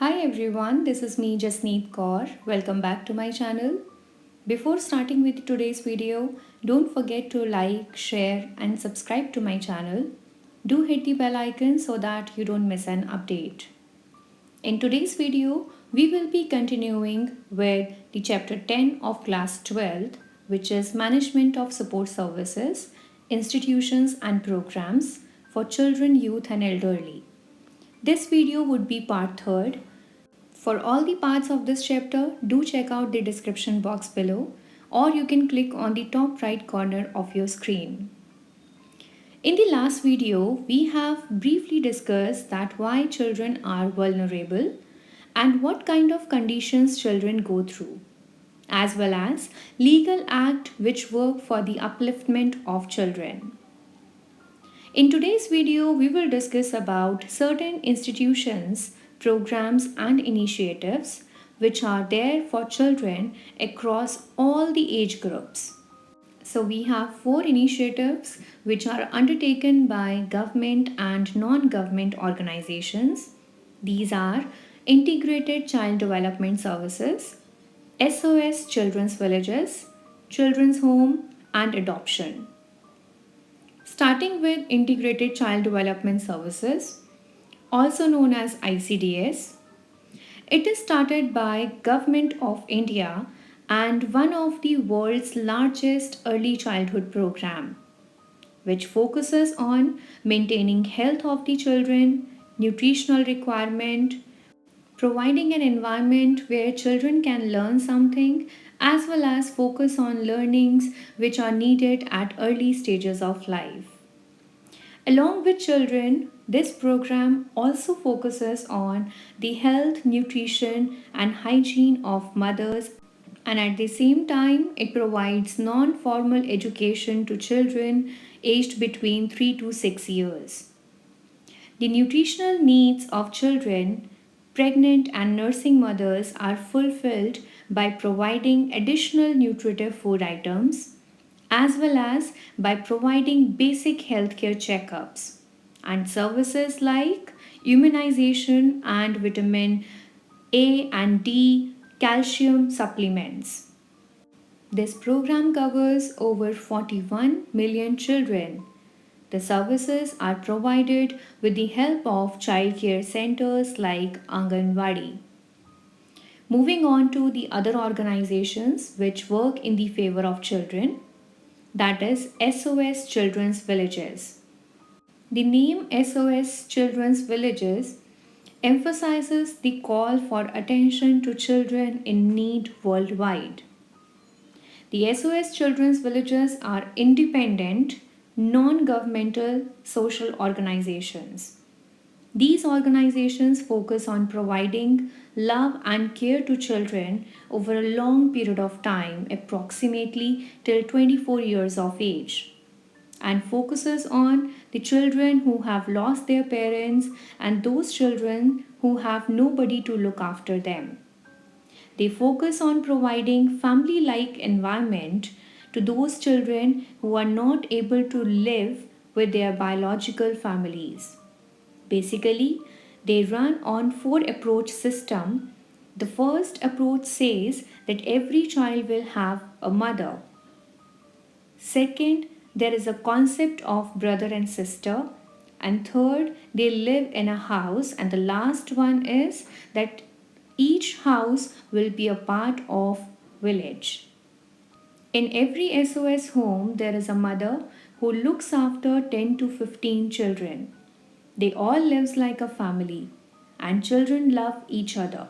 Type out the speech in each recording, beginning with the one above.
Hi everyone, this is me Jasneet Kaur. Welcome back to my channel. Before starting with today's video, don't forget to like, share and subscribe to my channel. Do hit the bell icon so that you don't miss an update. In today's video, we will be continuing with the chapter 10 of class 12, which is Management of Support Services, Institutions and Programs for Children, Youth and Elderly. This video would be part 3rd. For all the parts of this chapter, do check out the description box below, or you can click on the top right corner of your screen. In the last video, we have briefly discussed that why children are vulnerable and what kind of conditions children go through, as well as legal acts which work for the upliftment of children. In today's video, we will discuss about certain institutions, programs and initiatives which are there for children across all the age groups. So we have 4 initiatives which are undertaken by government and non-government organizations. These are Integrated Child Development Services, SOS Children's Villages, Children's Home and Adoption. Starting with Integrated Child Development Services, also known as ICDS. It is started by Government of India and one of the world's largest early childhood program, which focuses on maintaining health of the children, nutritional requirement, providing an environment where children can learn something as well as focus on learnings which are needed at early stages of life. Along with children, this program also focuses on the health, nutrition, and hygiene of mothers, and at the same time, it provides non formal education to children aged between 3 to 6 years. The nutritional needs of children, pregnant, and nursing mothers are fulfilled by providing additional nutritive food items as well as by providing basic healthcare checkups and services like immunization and vitamin A and D calcium supplements. This program covers over 41 million children. The services are provided with the help of childcare centers like Anganwadi. Moving on to the other organizations which work in the favor of children, that is SOS Children's Villages. The name SOS Children's Villages emphasizes the call for attention to children in need worldwide. The SOS Children's Villages are independent, non governmental social organizations. These organizations focus on providing love and care to children over a long period of time, approximately till 24 years of age, and focuses on the children who have lost their parents and those children who have nobody to look after them. They focus on providing family-like environment to those children who are not able to live with their biological families. Basically, they run on 4 approach system. The first approach says that every child will have a mother. Second, there is a concept of brother and sister. And third, they live in a house. And the last one is that each house will be a part of village. In every SOS home, there is a mother who looks after 10 to 15 children. They all live like a family and children love each other.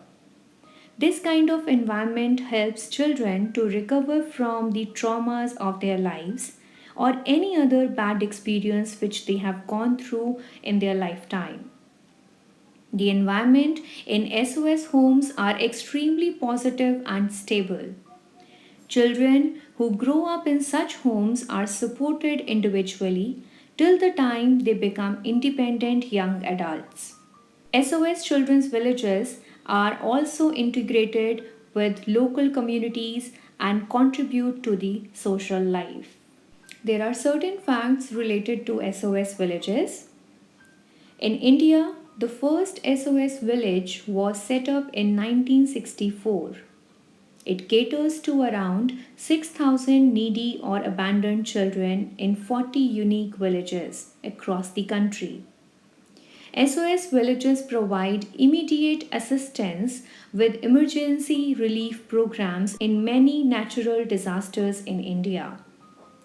This kind of environment helps children to recover from the traumas of their lives or any other bad experience which they have gone through in their lifetime. The environment in SOS homes are extremely positive and stable. Children who grow up in such homes are supported individually till the time they become independent young adults. SOS Children's Villages are also integrated with local communities and contribute to the social life. There are certain facts related to SOS villages. In India, The first SOS village was set up in 1964. It caters to around 6,000 needy or abandoned children in 40 unique villages across the country. SOS villages provide immediate assistance with emergency relief programs in many natural disasters in India.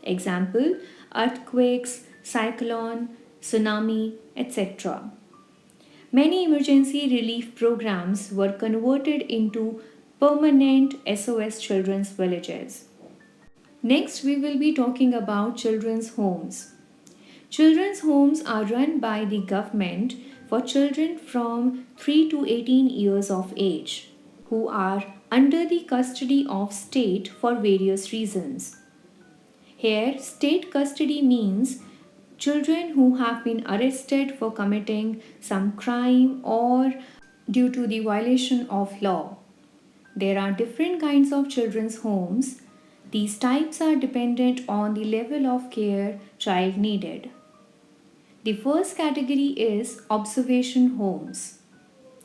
Example: earthquakes, cyclone, tsunami, etc. Many emergency relief programs were converted into permanent SOS children's villages. Next, we will be talking about children's homes. Children's homes are run by the government for children from 3 to 18 years of age who are under the custody of state for various reasons. Here, state custody means children who have been arrested for committing some crime or due to the violation of law. There are different kinds of children's homes. These types are dependent on the level of care child needed. The first category is observation homes.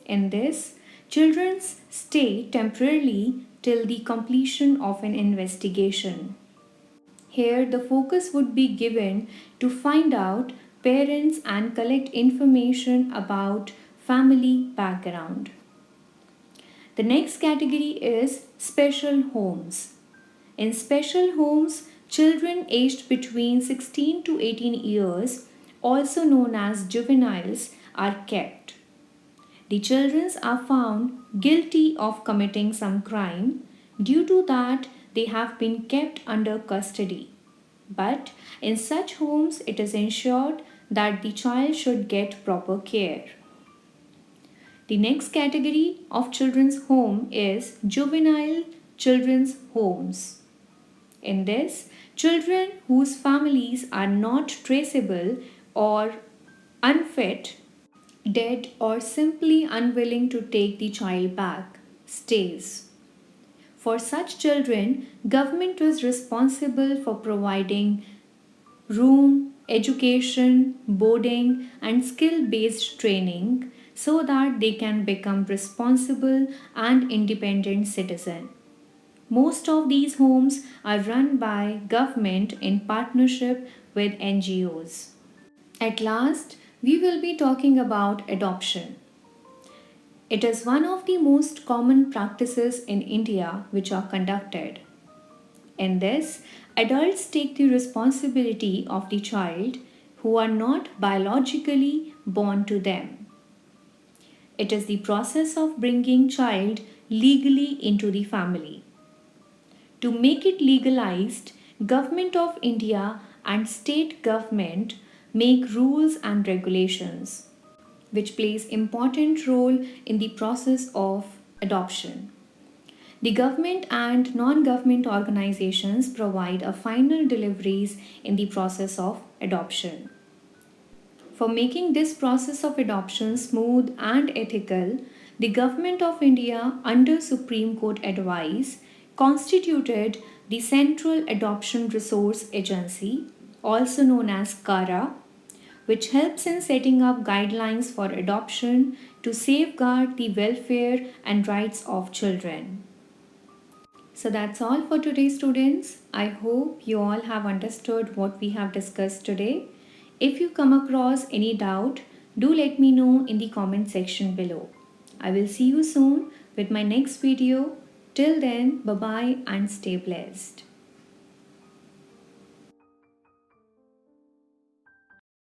In this, children stay temporarily till the completion of an investigation. Here, the focus would be given to find out parents and collect information about family background. The next category is special homes. In special homes, children aged between 16 to 18 years, also known as juveniles, are kept. The children are found guilty of committing some crime. Due to that, they have been kept under custody. But in such homes, it is ensured that the child should get proper care. The next category of children's home is juvenile children's homes. In this, children whose families are not traceable or unfit, dead, or simply unwilling to take the child back stays. For such children, government is responsible for providing room, education, boarding, and skill-based training so that they can become responsible and independent citizens. Most of these homes are run by government in partnership with NGOs. At last, we will be talking about adoption. It is one of the most common practices in India which are conducted. In this, adults take the responsibility of the child who are not biologically born to them. It is the process of bringing child legally into the family. To make it legalized, Government of India and state government make rules and regulations which plays important role in the process of adoption. The government and non-government organizations provide a final deliveries in the process of adoption. For making this process of adoption smooth and ethical, the Government of India, under Supreme Court advice, constituted the Central Adoption Resource Agency, also known as CARA, which helps in setting up guidelines for adoption to safeguard the welfare and rights of children. So that's all for today, students. I hope you all have understood what we have discussed today. If you come across any doubt, do let me know in the comment section below. I will see you soon with my next video. Till then, bye bye and stay blessed.